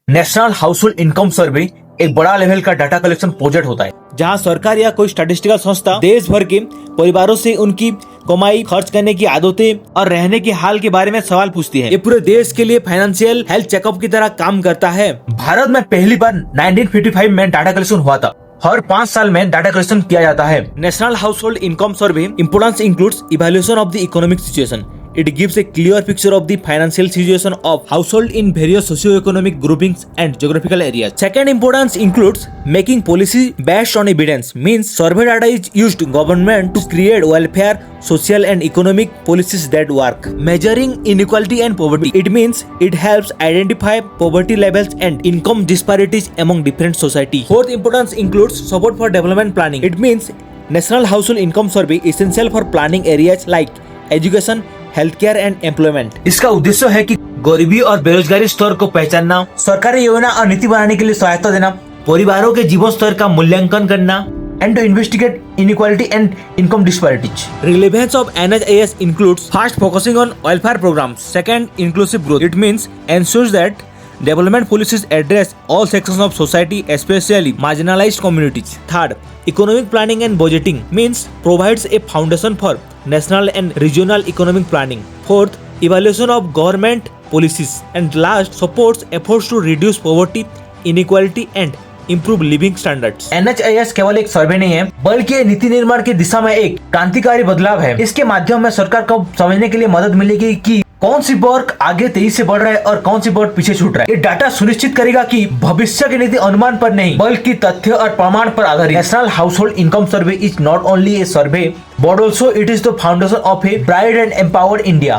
National house hold income सर्वे एक बड़ा level का डाटा कलेक्शन प्रोजेक्ट होता है जहां सरकार या कोई स्टैटिस्टिकल संस्था देश भर के परिवारों से उनकी कमाई, खर्च करने की आदतें और रहने के हाल के बारे में सवाल पूछती है। ये पूरे देश के लिए फाइनेंशियल हेल्थ चेकअप की तरह काम करता है। भारत में पहली बार 1955 में डाटा कलेक्शन हुआ था। हर 5 साल में डाटा कलेक्शन किया जाता है। National house hold income survey importance includes evaluation of the economic situation. It gives a clear picture of the financial situation of household in various socio-economic groupings and geographical areas. Second importance includes making policy based on evidence. Means survey data is used government to create welfare, social and economic policies that work. Measuring inequality and poverty. It means it helps identify poverty levels and income disparities among different society. Fourth importance includes support for development planning. It means National Household Income Survey essential for planning areas like education, health care and employment. इसका उद्देश्य है कि गरीबी और बेरोजगारी स्तर को पहचानना, सरकारी योजना और नीति बनाने के लिए सहायता देना, परिवारों के जीवन स्तर का मूल्यांकन करना and to investigate inequality and income disparities. Relevance of NHIS includes first focusing on welfare programs, second inclusive growth. It means ensures that development policies address all sections of society, especially marginalized communities. Third, economic planning and budgeting means provides a foundation for national and regional economic planning. Fourth, evaluation of government policies. And last, supports efforts to reduce poverty, inequality and improve living standards. NHIS केवल एक सर्वे नहीं है, बल्कि नीति निर्माण की दिशा में एक क्रांतिकारी बदलाव है। इसके माध्यम में सरकार को समझने के लिए मदद मिलेगी कि कौन सी वर्ग आगे तेजी से बढ़ रहा है और कौन सी वर्ग पीछे छूट रहा है। ये डाटा सुनिश्चित करेगा कि भविष्य की नीति अनुमान पर नहीं बल्कि तथ्य और प्रमाण पर आधारित। National house hold income survey is not only A survey but also it is the foundation of a bright and empowered India.